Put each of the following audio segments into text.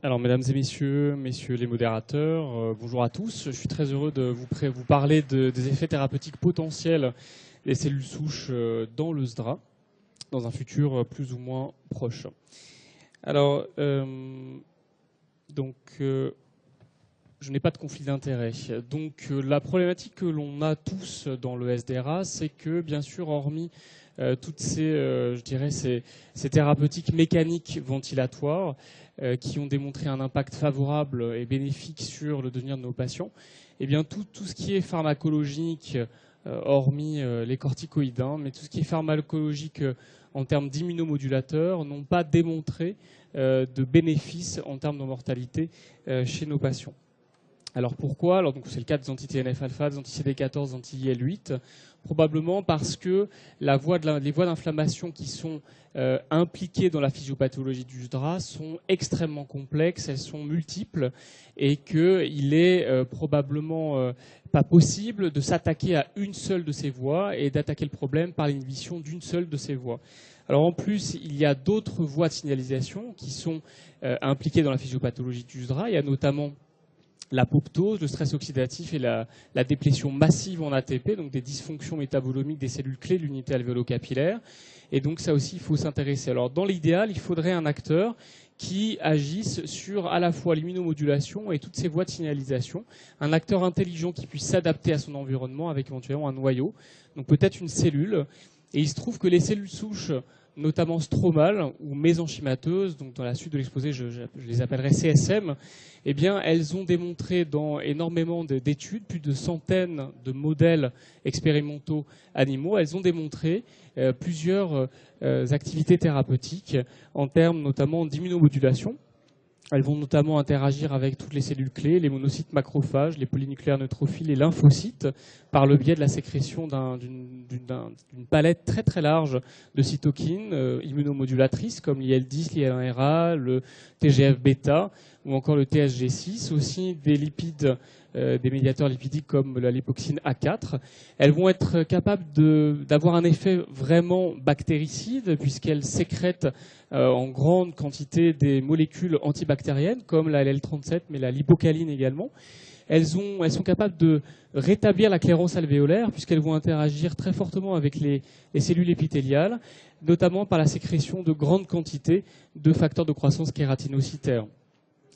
Alors, mesdames et messieurs, messieurs les modérateurs, bonjour à tous. Je suis très heureux de vous parler des effets thérapeutiques potentiels des cellules souches dans le SDRA, dans un futur plus ou moins proche. Alors, je n'ai pas de conflit d'intérêt. Donc, la problématique que l'on a tous dans le SDRA, c'est que, bien sûr, hormis toutes ces thérapeutiques mécaniques ventilatoires qui ont démontré un impact favorable et bénéfique sur le devenir de nos patients, eh bien tout ce qui est pharmacologique, hormis les corticoïdes, mais tout ce qui est pharmacologique en termes d'immunomodulateurs n'ont pas démontré de bénéfices en termes de mortalité chez nos patients. Alors pourquoi? Alors c'est le cas des anti-TNF-alpha, des anti-CD14, des anti-IL-8, probablement parce que les voies d'inflammation qui sont impliquées dans la physiopathologie du SDRA sont extrêmement complexes, elles sont multiples, et qu'il est probablement pas possible de s'attaquer à une seule de ces voies et d'attaquer le problème par l'inhibition d'une seule de ces voies. Alors en plus, il y a d'autres voies de signalisation qui sont impliquées dans la physiopathologie du SDRA. Il y a notamment l'apoptose, le stress oxydatif et la déplétion massive en ATP, donc des dysfonctions métabolomiques des cellules clés de l'unité alvéolo-capillaire. Et donc ça aussi, il faut s'intéresser. Alors dans l'idéal, il faudrait un acteur qui agisse sur à la fois l'immunomodulation et toutes ces voies de signalisation. Un acteur intelligent qui puisse s'adapter à son environnement avec éventuellement un noyau, donc peut-être une cellule. Et il se trouve que les cellules souches, notamment stromales ou mésenchymateuses, donc dans la suite de l'exposé, je les appellerai CSM, eh bien, elles ont démontré dans énormément d'études, plus de centaines de modèles expérimentaux animaux, elles ont démontré plusieurs activités thérapeutiques en termes notamment d'immunomodulation. Elles vont notamment interagir avec toutes les cellules clés, les monocytes macrophages, les polynucléaires neutrophiles, les lymphocytes, par le biais de la sécrétion d'une palette très très large de cytokines immunomodulatrices comme l'IL-10, l'IL-1RA, le TGF-bêta ou encore le TSG6, aussi des lipides, des médiateurs lipidiques comme la lipoxyne A4. Elles vont être capables d'avoir un effet vraiment bactéricide puisqu'elles sécrètent en grande quantité des molécules antibactériennes comme la LL37 mais la lipocaline également. Elles sont capables de rétablir la clairance alvéolaire puisqu'elles vont interagir très fortement avec les cellules épithéliales, notamment par la sécrétion de grandes quantités de facteurs de croissance kératinocytaire.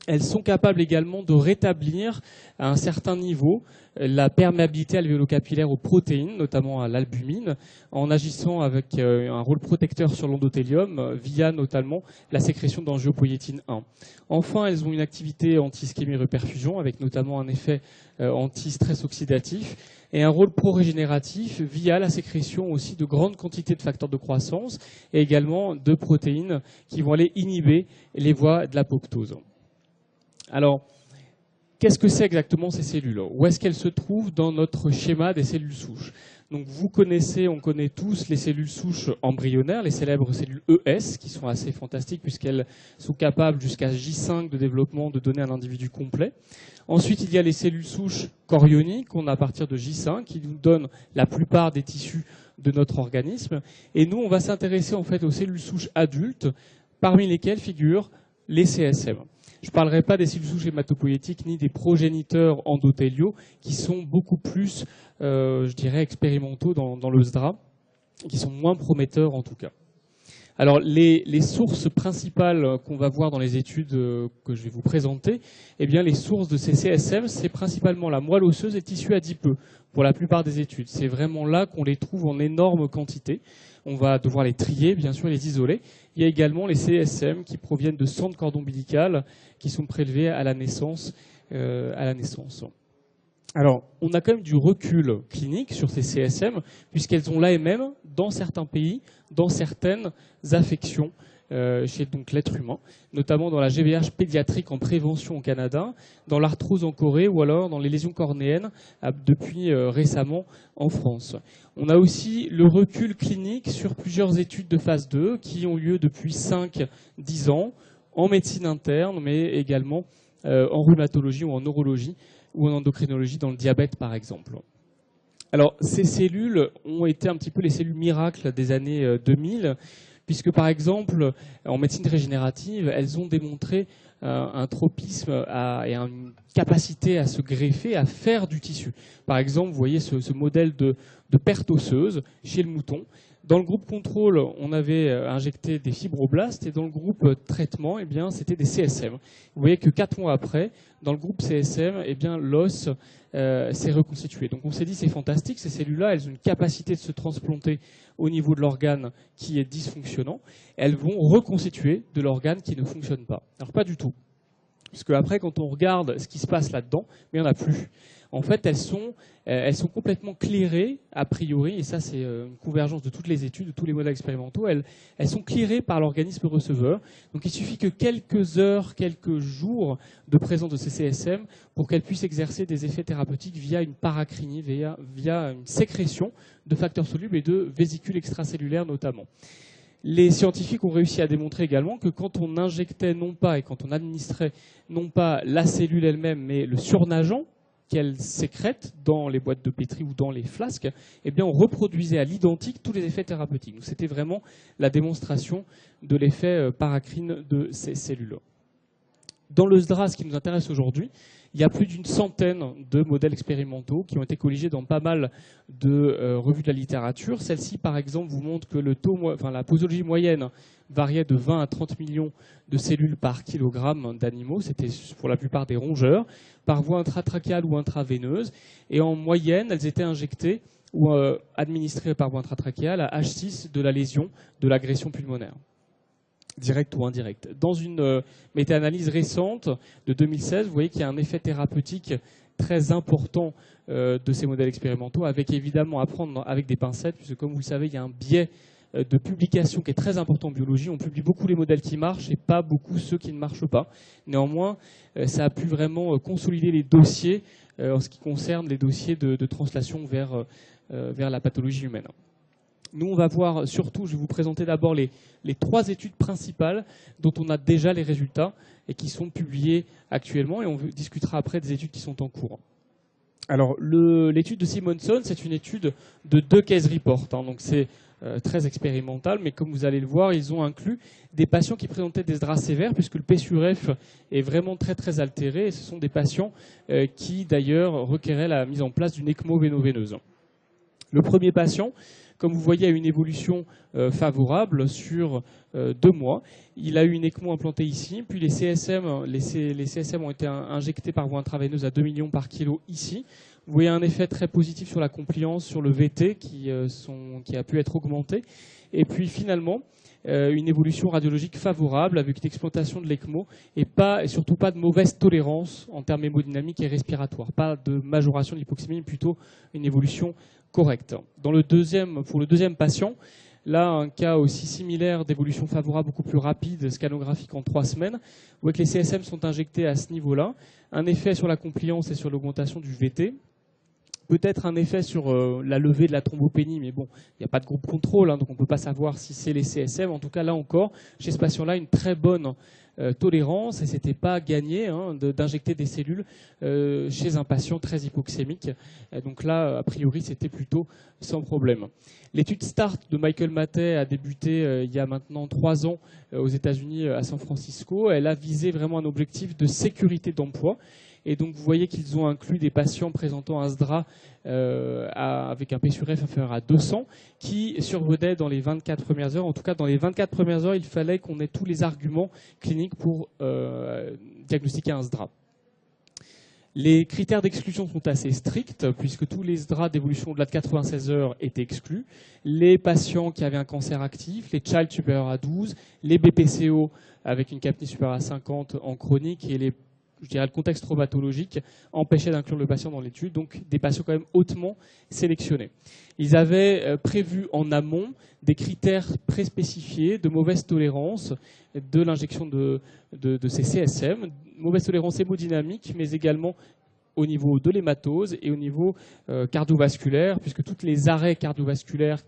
Elles sont capables également de rétablir à un certain niveau la perméabilité alvéolo-capillaire aux protéines, notamment à l'albumine, en agissant avec un rôle protecteur sur l'endothélium via notamment la sécrétion d'angiopoïétine 1. Enfin, elles ont une activité anti-ischémie-reperfusion avec notamment un effet anti-stress oxydatif et un rôle pro-régénératif via la sécrétion aussi de grandes quantités de facteurs de croissance et également de protéines qui vont aller inhiber les voies de l'apoptose. Alors, qu'est-ce que c'est exactement ces cellules? Où est-ce qu'elles se trouvent dans notre schéma des cellules souches? Donc on connaît tous les cellules souches embryonnaires, les célèbres cellules ES, qui sont assez fantastiques puisqu'elles sont capables jusqu'à J5 de développement de donner un individu complet. Ensuite, il y a les cellules souches chorioniques, qu'on a à partir de J5, qui nous donnent la plupart des tissus de notre organisme. Et nous, on va s'intéresser en fait aux cellules souches adultes, parmi lesquelles figurent les CSM. Je ne parlerai pas des cellules souches hématopoïétiques ni des progéniteurs endothéliaux qui sont beaucoup plus, expérimentaux dans le SDRA, qui sont moins prometteurs en tout cas. Alors les sources principales qu'on va voir dans les études que je vais vous présenter, eh bien les sources de ces CSM, c'est principalement la moelle osseuse et le tissu adipeux pour la plupart des études. C'est vraiment là qu'on les trouve en énorme quantité. On va devoir les trier, bien sûr, les isoler. Il y a également les CSM qui proviennent de sang de cordon ombilical qui sont prélevés à la naissance. Alors, on a quand même du recul clinique sur ces CSM puisqu'elles ont l'AMM dans certains pays, dans certaines affections chez donc l'être humain, notamment dans la GVH pédiatrique en prévention au Canada, dans l'arthrose en Corée ou alors dans les lésions cornéennes depuis récemment en France. On a aussi le recul clinique sur plusieurs études de phase 2 qui ont lieu depuis 5-10 ans en médecine interne, mais également en rhumatologie ou en neurologie ou en endocrinologie dans le diabète par exemple. Alors ces cellules ont été un petit peu les cellules miracles des années 2000 puisque par exemple, en médecine régénérative, elles ont démontré un tropisme et une capacité à se greffer, à faire du tissu. Par exemple, vous voyez ce modèle de perte osseuse chez le mouton. Dans le groupe contrôle, on avait injecté des fibroblastes et dans le groupe traitement, eh bien, c'était des CSM. Vous voyez que 4 mois après, dans le groupe CSM, eh bien, l'os s'est reconstitué. Donc on s'est dit c'est fantastique, ces cellules-là, elles ont une capacité de se transplanter au niveau de l'organe qui est dysfonctionnant. Elles vont reconstituer de l'organe qui ne fonctionne pas. Alors pas du tout. Puisque après, quand on regarde ce qui se passe là-dedans, mais il n'y en a plus. En fait, elles sont complètement clairées, a priori, et ça c'est une convergence de toutes les études, de tous les modèles expérimentaux, elles sont clairées par l'organisme receveur. Donc il suffit que quelques heures, quelques jours de présence de ces CSM pour qu'elles puissent exercer des effets thérapeutiques via une paracrinie, via une sécrétion de facteurs solubles et de vésicules extracellulaires notamment. Les scientifiques ont réussi à démontrer également que quand on injectait non pas et quand on administrait non pas la cellule elle-même, mais le surnageant qu'elle sécrète dans les boîtes de pétri ou dans les flasques, eh bien on reproduisait à l'identique tous les effets thérapeutiques. Donc c'était vraiment la démonstration de l'effet paracrine de ces cellules. Dans le SDRA, ce qui nous intéresse aujourd'hui, il y a plus d'une centaine de modèles expérimentaux qui ont été colligés dans pas mal de revues de la littérature. Celle-ci, par exemple, vous montre que la posologie moyenne variait de 20 à 30 millions de cellules par kilogramme d'animaux. C'était pour la plupart des rongeurs, par voie intratrachéale ou intraveineuse. Et en moyenne, elles étaient injectées ou administrées par voie intratrachéale à H6 de la lésion de l'agression pulmonaire, direct ou indirect. Dans une méta-analyse récente de 2016, vous voyez qu'il y a un effet thérapeutique très important de ces modèles expérimentaux, avec évidemment à prendre avec des pincettes, puisque comme vous le savez, il y a un biais de publication qui est très important en biologie. On publie beaucoup les modèles qui marchent et pas beaucoup ceux qui ne marchent pas. Néanmoins, ça a pu vraiment consolider les dossiers en ce qui concerne les dossiers de translation vers la pathologie humaine. Nous, on va voir surtout, je vais vous présenter d'abord les 3 études principales dont on a déjà les résultats et qui sont publiées actuellement, et on discutera après des études qui sont en cours. Alors, l'étude de Simonson, c'est une étude de 2 case reports, hein, donc c'est très expérimental, mais comme vous allez le voir, ils ont inclus des patients qui présentaient des SDRA sévères, puisque le P sur F est vraiment très très altéré, et ce sont des patients qui d'ailleurs requéraient la mise en place d'une ECMO véno-veineuse. Le premier patient, comme vous voyez, a une évolution favorable sur 2 mois. Il a eu une ECMO implantée ici, puis les CSM ont été injectés par voie intraveineuse à 2 millions par kilo ici. Vous voyez un effet très positif sur la compliance, sur le VT qui a pu être augmenté. Et puis finalement, une évolution radiologique favorable avec une explantation de l'ECMO et surtout pas de mauvaise tolérance en termes hémodynamiques et respiratoires. Pas de majoration de l'hypoxémie, mais plutôt une évolution correcte. Pour le deuxième patient, là, un cas aussi similaire d'évolution favorable, beaucoup plus rapide, scanographique en 3 semaines. Vous voyez que les CSM sont injectés à ce niveau-là. Un effet sur la compliance et sur l'augmentation du VT. Peut-être un effet sur la levée de la thrombopénie, mais bon, il n'y a pas de groupe contrôle, hein, donc on ne peut pas savoir si c'est les CSM. En tout cas, là encore, chez ce patient-là, une très bonne tolérance, et ce n'était pas gagné d'injecter des cellules chez un patient très hypoxémique. Donc là, a priori, c'était plutôt sans problème. L'étude START de Michael Mattei a débuté il y a maintenant 3 ans aux États-Unis, à San Francisco. Elle a visé vraiment un objectif de sécurité d'emploi. Et donc vous voyez qu'ils ont inclus des patients présentant un SDRA avec un P sur F inférieur à 200 qui survenaient dans les 24 premières heures. En tout cas, dans les 24 premières heures, il fallait qu'on ait tous les arguments cliniques pour diagnostiquer un SDRA. Les critères d'exclusion sont assez stricts puisque tous les SDRA d'évolution au-delà de 96 heures étaient exclus. Les patients qui avaient un cancer actif, les CHILD supérieurs à 12, les BPCO avec une CAPNI supérieure à 50 en chronique et le contexte traumatologique empêchait d'inclure le patient dans l'étude, donc des patients quand même hautement sélectionnés. Ils avaient prévu en amont des critères préspécifiés de mauvaise tolérance de l'injection de ces CSM, mauvaise tolérance hémodynamique, mais également au niveau de l'hématose et au niveau cardiovasculaire, puisque tous les arrêts cardiovasculaires,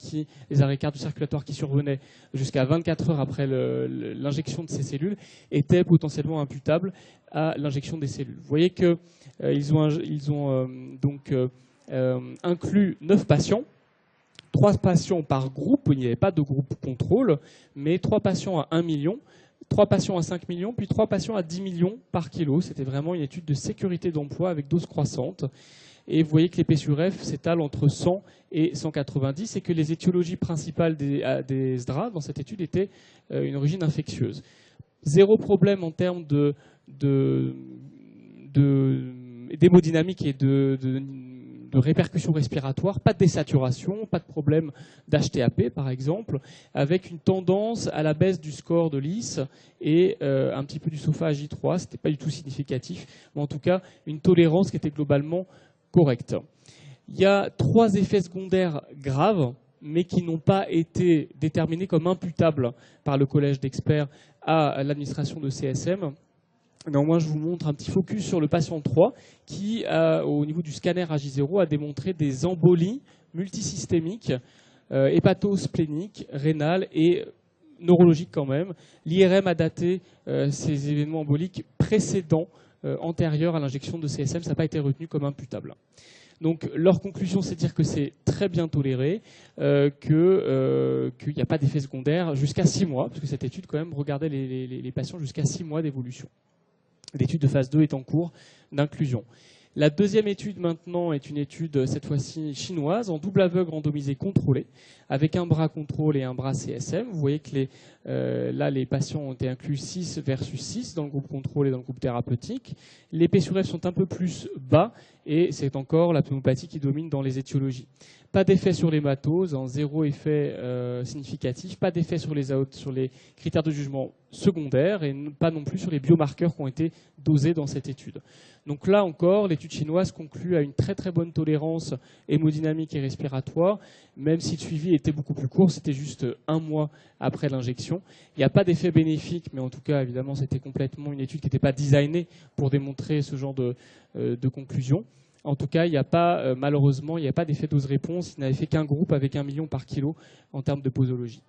les arrêts cardio-circulatoires qui survenaient jusqu'à 24 heures après l'injection de ces cellules étaient potentiellement imputables à l'injection des cellules. Vous voyez qu'ils ont inclus 9 patients 3 patients par groupe, il n'y avait pas de groupe contrôle, mais 3 patients à 1 million, 3 patients à 5 millions, puis 3 patients à 10 millions par kilo. C'était vraiment une étude de sécurité d'emploi avec dose croissante. Et vous voyez que les P sur F s'étalent entre 100 et 190 et que les étiologies principales des SDRA dans cette étude étaient une origine infectieuse. Zéro problème en termes d'hémodynamique et de répercussions respiratoires, pas de désaturation, pas de problème d'HTAP par exemple, avec une tendance à la baisse du score de l'IS et un petit peu du SOFA à J3, ce n'était pas du tout significatif, mais en tout cas une tolérance qui était globalement correcte. Il y a 3 effets secondaires graves, mais qui n'ont pas été déterminés comme imputables par le collège d'experts à l'administration de CSM. Néanmoins, je vous montre un petit focus sur le patient 3 qui, au niveau du scanner AJ0, a démontré des embolies multisystémiques, hépatospléniques, rénales et neurologiques quand même. L'IRM a daté ces événements emboliques précédents, antérieurs à l'injection de CSM. Ça n'a pas été retenu comme imputable. Donc leur conclusion, c'est de dire que c'est très bien toléré, qu'il n'y a pas d'effet secondaire jusqu'à 6 mois, parce que cette étude quand même regardait les patients jusqu'à 6 mois d'évolution. L'étude de phase 2 est en cours d'inclusion. La deuxième étude maintenant est une étude cette fois-ci chinoise en double aveugle randomisé contrôlé avec un bras contrôle et un bras CSM. Vous voyez que là les patients ont été inclus 6 versus 6 dans le groupe contrôle et dans le groupe thérapeutique. Les P sur F sont un peu plus bas et c'est encore la pneumopathie qui domine dans les étiologies. Pas d'effet sur l'hématose, zéro effet significatif, pas d'effet sur les critères de jugement secondaires et pas non plus sur les biomarqueurs qui ont été dosés dans cette étude. Donc là encore, l'étude chinoise conclut à une très très bonne tolérance hémodynamique et respiratoire, même si le suivi était beaucoup plus court, c'était juste 1 mois après l'injection. Il n'y a pas d'effet bénéfique, mais en tout cas, évidemment, c'était complètement une étude qui n'était pas designée pour démontrer ce genre de conclusion. En tout cas, il n'y a pas, malheureusement, il n'y a pas d'effet dose-réponse. Il n'avait fait qu'un groupe avec 1 million par kilo en termes de posologie.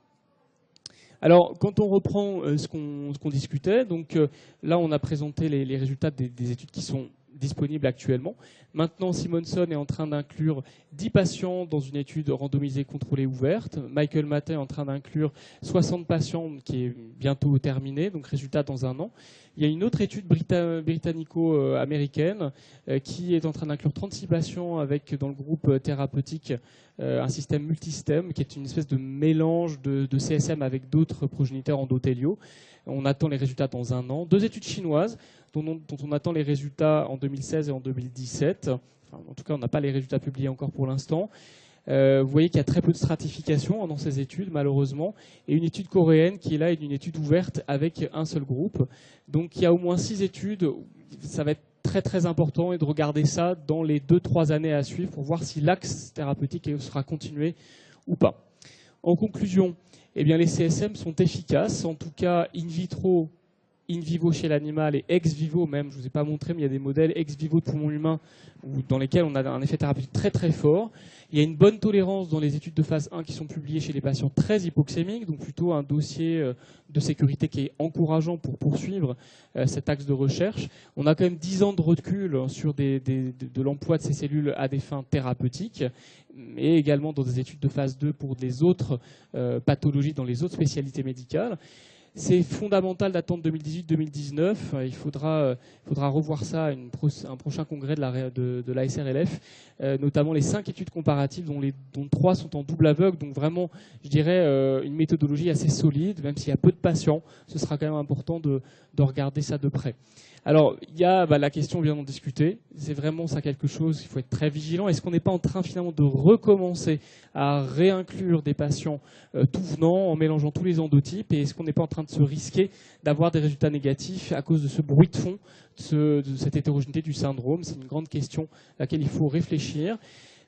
Alors, quand on reprend ce qu'on discutait, donc là, on a présenté les résultats des études qui sont disponibles actuellement. Maintenant, Simonson est en train d'inclure 10 patients dans une étude randomisée contrôlée ouverte. Michael Mattei est en train d'inclure 60 patients qui est bientôt terminée, donc résultat dans 1 an. Il y a une autre étude britannico-américaine qui est en train d'inclure 36 patients avec, dans le groupe thérapeutique, un système multisystème qui est une espèce de mélange de CSM avec d'autres progéniteurs endothéliaux. On attend les résultats dans 1 an. 2 études chinoises dont on attend les résultats en 2016 et en 2017. Enfin, en tout cas, on n'a pas les résultats publiés encore pour l'instant. Vous voyez qu'il y a très peu de stratification dans ces études, malheureusement. Et une étude coréenne qui est là est une étude ouverte avec un seul groupe. Donc il y a au moins 6 études. Ça va être très très important et de regarder ça dans les 2-3 années à suivre pour voir si l'axe thérapeutique sera continué ou pas. En conclusion, eh bien, les CSM sont efficaces, en tout cas in vitro, in vivo chez l'animal et ex vivo même. Je ne vous ai pas montré, mais il y a des modèles ex vivo de poumons humains dans lesquels on a un effet thérapeutique très très fort. Il y a une bonne tolérance dans les études de phase 1 qui sont publiées chez les patients très hypoxémiques, donc plutôt un dossier de sécurité qui est encourageant pour poursuivre cet axe de recherche. On a quand même 10 ans de recul sur de l'emploi de ces cellules à des fins thérapeutiques, et également dans des études de phase 2 pour les autres pathologies dans les autres spécialités médicales. C'est fondamental d'attendre 2018-2019. Il faudra revoir ça à un prochain congrès de l'ASRLF, notamment les 5 études comparatives dont 3 sont en double aveugle. Donc vraiment, je dirais, une méthodologie assez solide, même s'il y a peu de patients. Ce sera quand même important de regarder ça de près. Alors, il y a la question, on vient d'en discuter. C'est vraiment ça quelque chose, il faut être très vigilant. Est-ce qu'on n'est pas en train finalement de recommencer à réinclure des patients tout venant en mélangeant tous les endotypes? Et est-ce qu'on n'est pas en train de se risquer d'avoir des résultats négatifs à cause de ce bruit de fond, de cette hétérogénéité du syndrome? C'est une grande question à laquelle il faut réfléchir.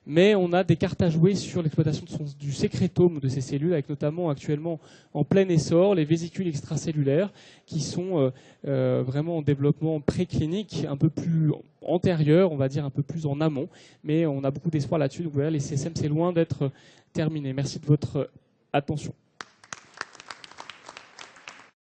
Mais on a des cartes à jouer sur l'exploitation du sécrétome de ces cellules, avec notamment actuellement en plein essor les vésicules extracellulaires qui sont vraiment en développement préclinique, un peu plus antérieur, on va dire un peu plus en amont. Mais on a beaucoup d'espoir là-dessus. Donc voilà, les CSM, c'est loin d'être terminé. Merci de votre attention.